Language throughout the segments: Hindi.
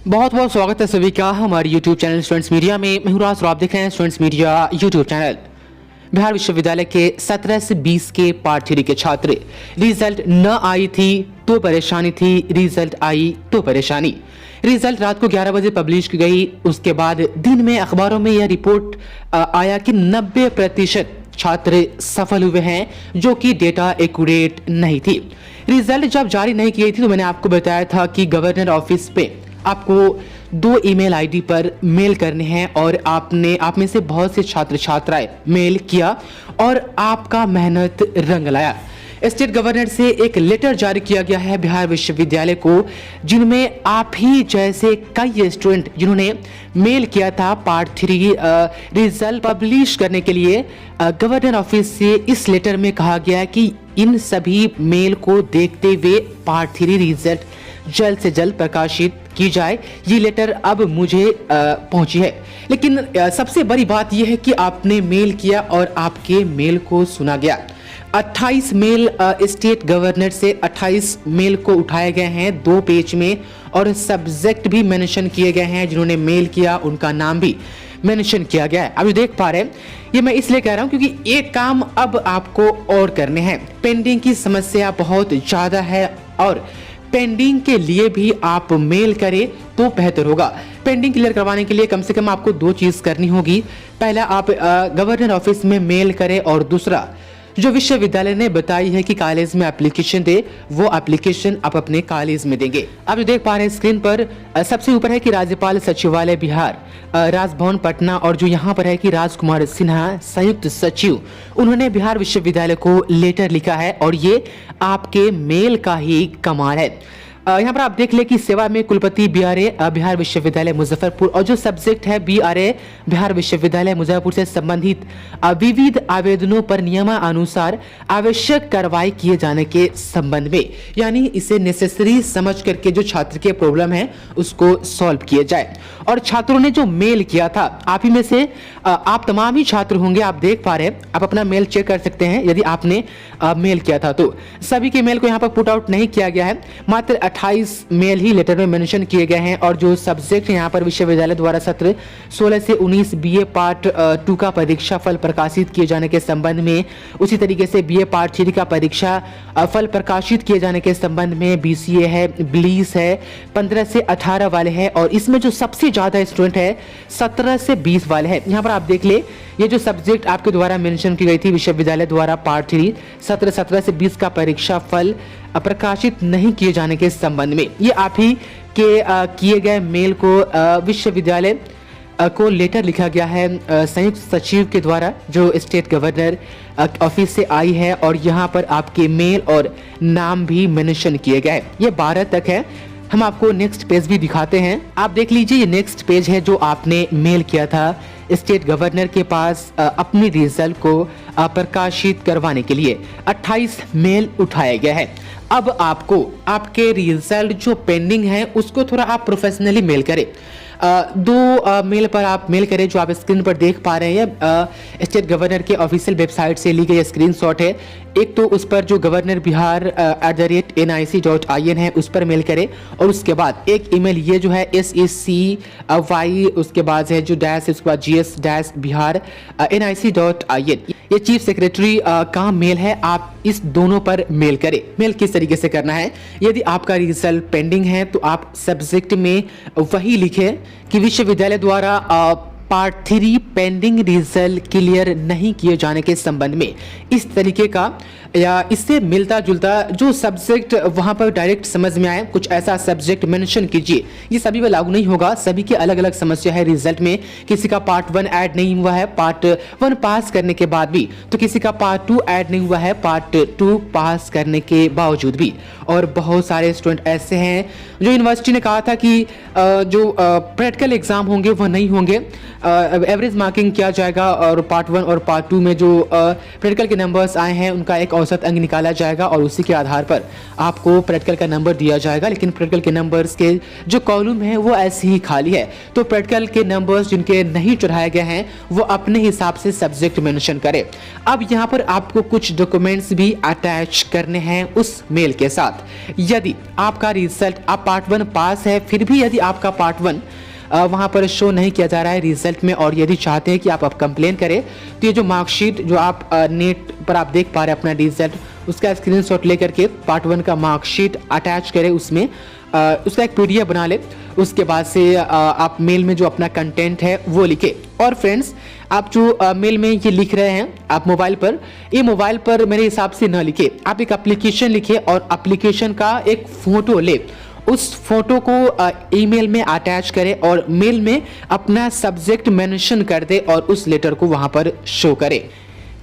बहुत बहुत स्वागत है सभी का हमारे YouTube चैनल स्टूडेंट्स मीडिया में। मैं हूं राज और आप देख रहे हैं students media YouTube channel. Bihar विश्वविद्यालय के 17 से 20 के पार्ट 3 के छात्र, रिजल्ट न आई थी तो परेशानी थी, रिजल्ट आई तो परेशानी। रिजल्ट रात को 11 बजे पब्लिश की गई। उसके बाद दिन में अखबारों में यह रिपोर्ट आया कि 90% छात्र सफल हुए हैं, जो कि डेटा एक्यूरेट नहीं थी। रिजल्ट जब जारी नहीं की गई थी तो मैंने आपको बताया था कि गवर्नर ऑफिस पे आपको 2 ईमेल आईडी पर मेल करने हैं और आप में से बहुत से छात्र छात्राएं मेल किया और आपका मेहनत रंग लाया। स्टेट गवर्नर से एक लेटर जारी किया गया है बिहार विश्वविद्यालय को, जिनमें आप ही जैसे कई स्टूडेंट जिन्होंने मेल किया था पार्ट 3 रिजल्ट पब्लिश करने के लिए। गवर्नर ऑफिस से इस लेटर में कहा गया है कि इन सभी मेल को देखते हुए पार्ट 3 रिजल्ट जल्द से जल्द प्रकाशित की जाए। ये लेटर अब मुझे पहुंची है, लेकिन सबसे बड़ी बात यह है कि आपने मेल किया और आपके मेल को सुना गया। 28 मेल स्टेट गवर्नर से 28 मेल को उठाए गए हैं 2 पेज में और सब्जेक्ट भी मेंशन किए गए हैं। जिन्होंने मेल किया उनका नाम भी मेंशन किया गया है। अभी देख पा रहे हैं, ये मैं इसलिए कह रहा हूं क्योंकि एक काम अब आपको और करने हैं। पेंडिंग की समस्या बहुत ज्यादा है और पेंडिंग के लिए भी आप मेल करें तो बेहतर होगा। पेंडिंग क्लियर करवाने के लिए कम से कम आपको 2 चीज करनी होगी। पहला, आप गवर्नर ऑफिस में मेल करें और दूसरा, जो विश्वविद्यालय ने बताई है कि कॉलेज में एप्लीकेशन दे, वो एप्लीकेशन आप अपने कॉलेज में देंगे। आप जो देख पा रहे हैं स्क्रीन पर, सबसे ऊपर है कि राज्यपाल सचिवालय बिहार, राजभवन पटना, और जो यहाँ पर है कि राजकुमार सिन्हा संयुक्त सचिव, उन्होंने बिहार विश्वविद्यालय को लेटर लिखा है और ये आपके मेल का ही कमाल है। यहाँ पर आप देख ले कि सेवा में कुलपति बीआरए बिहार विश्वविद्यालय मुजफ्फरपुर, और जो सब्जेक्ट है बीआरए बिहार विश्वविद्यालय मुजफ्फरपुर से संबंधित विविध आवेदनों पर नियमानुसार आवश्यक कार्रवाई किए जाने के संबंध में, यानी इसे नेसेसरी समझ करके जो छात्र के प्रॉब्लम है उसको सॉल्व किया जाए। और छात्रों ने जो मेल किया था, आप ही में से आप तमाम ही छात्र होंगे, आप देख पा रहे हैं, आप अपना मेल चेक कर सकते हैं यदि आपने मेल किया था तो। सभी के मेल को यहाँ पर पुट आउट नहीं किया गया है, मात्र 28 मेल ही लेटर में मेंशन किए गए हैं। और जो सब्जेक्ट यहाँ पर विश्वविद्यालय द्वारा सत्र 16 से 19 बीए पार्ट 2 का परीक्षा फल प्रकाशित किए जाने के संबंध में, उसी तरीके से बीए पार्ट 3 का परीक्षा फल प्रकाशित किए जाने के संबंध में बीसीए है, ब्लीस है, 15 से 18 वाले हैं, और इसमें जो सबसे ज्यादा स्टूडेंट है 17 से 20 वाले हैं। यहाँ पर आप देख ले, ये जो सब्जेक्ट आपके द्वारा मेंशन की गई थी विश्वविद्यालय द्वारा पार्ट 3 17 से 20 का परीक्षा फल प्रकाशित नहीं किए जाने के संबंध में, ये आप ही के किए गए मेल को विश्वविद्यालय को लेटर लिखा गया है संयुक्त सचिव के द्वारा, जो स्टेट गवर्नर ऑफिस से आई है, और यहाँ पर आपके मेल और नाम भी मेंशन किए गए। ये 12 तक है। हम आपको नेक्स्ट पेज भी दिखाते हैं, आप देख लीजिए। ये नेक्स्ट पेज है जो आपने मेल किया था स्टेट गवर्नर के पास अपनी रिजल्ट को प्रकाशित करवाने के लिए। 28 मेल उठाया गया है। अब आपको आपके रिजल्ट जो पेंडिंग है उसको थोड़ा आप प्रोफेशनली मेल करें। 2 मेल पर आप मेल करें, जो आप स्क्रीन पर देख पा रहे हैं। स्टेट गवर्नर के ऑफिशियल वेबसाइट से ली गई स्क्रीनशॉट है। एक तो उस पर जो गवर्नर बिहार @nic.in है उस पर मेल करें, और उसके बाद एक ईमेल ये जो है SECY, उसके बाद है जो डैश, उसके बाद GS बिहार nic.in, ये चीफ सेक्रेटरी का मेल है। आप इस दोनों पर मेल करें। मेल किस तरीके से करना है, यदि आपका रिजल्ट पेंडिंग है तो आप सब्जेक्ट में वही लिखें कि विश्वविद्यालय द्वारा पार्ट 3 पेंडिंग रिजल्ट क्लियर नहीं किए जाने के संबंध में इस तरीके का या इससे मिलता जुलता जो सब्जेक्ट वहां पर डायरेक्ट समझ में आए, कुछ ऐसा सब्जेक्ट मेंशन कीजिए। ये सभी पे लागू नहीं होगा, सभी की अलग अलग समस्या है रिजल्ट में। किसी का पार्ट 1 ऐड नहीं हुआ है पार्ट 1 पास करने के बाद भी, तो किसी का पार्ट 2 ऐड नहीं हुआ है पार्ट 2 पास करने के बावजूद भी। और बहुत सारे स्टूडेंट ऐसे हैं जो यूनिवर्सिटी ने कहा था कि जो प्रैक्टिकल एग्जाम होंगे वह नहीं होंगे, एवरेज मार्किंग किया जाएगा, और पार्ट 1 और पार्ट 2 में जो प्रैक्टिकल के नंबर्स आए हैं उनका एक औसत अंक निकाला जाएगा और उसी के आधार पर आपको प्रैक्टिकल का नंबर दिया जाएगा। लेकिन प्रैक्टिकल के नंबर्स के जो कॉलम है वो ऐसे ही खाली है, तो प्रैक्टिकल के नंबर्स जिनके नहीं चढ़ाए गए हैं वो अपने हिसाब से सब्जेक्ट मेंशन करें। अब यहाँ पर आपको कुछ डॉक्यूमेंट्स भी अटैच करने हैं उस मेल के साथ। यदि आपका रिजल्ट आप पार्ट 1 पास है, फिर भी यदि आपका पार्ट 1 वहाँ पर शो नहीं किया जा रहा है रिजल्ट में, और यदि चाहते हैं कि आप कंप्लेन करें तो ये जो मार्कशीट जो आप नेट पर आप देख पा रहे हैं अपना रिजल्ट, उसका स्क्रीनशॉट लेकर के पार्ट 1 का मार्कशीट अटैच करें, उसमें उसका एक पीडीएफ बना ले। उसके बाद से आप मेल में जो अपना कंटेंट है वो लिखे। और फ्रेंड्स, आप जो मेल में ये लिख रहे हैं आप मोबाइल पर, ये मोबाइल पर मेरे हिसाब से न लिखे, आप एक एप्लीकेशन लिखे और एप्लीकेशन का एक फोटो ले, उस फोटो को ईमेल में अटैच करें और मेल में अपना सब्जेक्ट मेंशन कर दे और उस लेटर को वहां पर शो करें।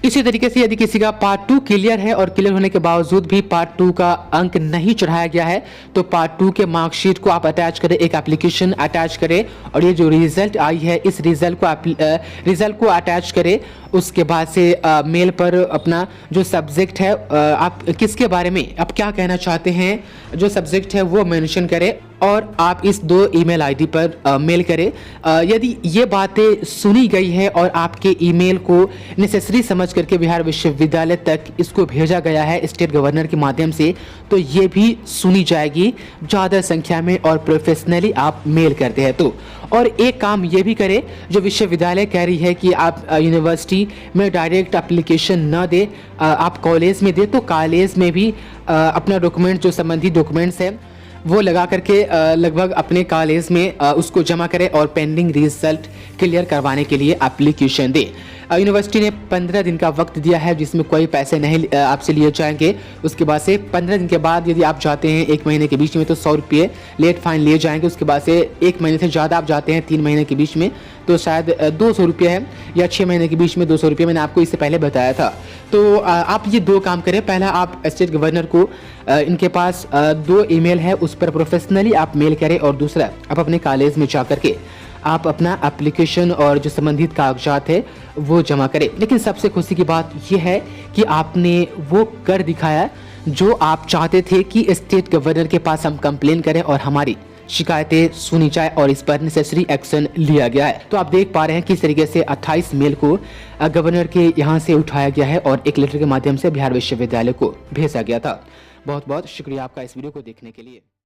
इसी तरीके से यदि किसी का पार्ट 2 क्लियर है और क्लियर होने के बावजूद भी पार्ट 2 का अंक नहीं चढ़ाया गया है, तो पार्ट 2 के मार्कशीट को आप अटैच करें, एक एप्लीकेशन अटैच करें और ये जो रिजल्ट आई है इस रिजल्ट को अटैच करें। उसके बाद से मेल पर अपना जो सब्जेक्ट है, आप किसके बारे में आप क्या कहना चाहते हैं, जो सब्जेक्ट है वो मेंशन करें और आप इस 2 ईमेल आईडी पर मेल करें। यदि ये बातें सुनी गई है और आपके ईमेल को नेसेसरी समझ करके बिहार विश्वविद्यालय तक इसको भेजा गया है स्टेट गवर्नर के माध्यम से, तो ये भी सुनी जाएगी ज़्यादा संख्या में और प्रोफेशनली आप मेल करते हैं तो। और एक काम ये भी करें, जो विश्वविद्यालय कह रही है कि आप यूनिवर्सिटी में डायरेक्ट एप्लीकेशन न दे, आप कॉलेज में दे, तो कॉलेज में भी अपना डॉक्यूमेंट जो संबंधित डॉक्यूमेंट्स है वो लगा करके लगभग अपने कॉलेज में उसको जमा करें और पेंडिंग रिजल्ट क्लियर करवाने के लिए एप्लीकेशन दे। यूनिवर्सिटी ने 15 दिन का वक्त दिया है जिसमें कोई पैसे नहीं आपसे लिए जाएंगे। उसके बाद से 15 दिन के बाद यदि आप जाते हैं 1 महीने के बीच में तो 100 रुपये लेट फाइन लिए जाएंगे। उसके बाद से 1 महीने से ज़्यादा आप जाते हैं 3 महीने के बीच में तो शायद 200 रुपये है, या 6 महीने के बीच में 200 रुपये, मैंने आपको इससे पहले बताया था। तो आप ये 2 काम करें। पहला, आप स्टेट गवर्नर को इनके पास 2 ईमेल है उस पर प्रोफेशनली आप मेल करें, और दूसरा आप अपने कॉलेज में जा करके आप अपना एप्लीकेशन और जो संबंधित कागजात है वो जमा करें। लेकिन सबसे खुशी की बात यह है कि आपने वो कर दिखाया जो आप चाहते थे कि स्टेट गवर्नर के पास हम कंप्लेन करें और हमारी शिकायतें सुनी जाए और इस पर नेसेसरी एक्शन लिया गया है। तो आप देख पा रहे हैं किस तरीके से 28 मेल को गवर्नर के यहाँ से उठाया गया है और एक लेटर के माध्यम से बिहार विश्वविद्यालय को भेजा गया था। बहुत बहुत शुक्रिया आपका इस वीडियो को देखने के लिए।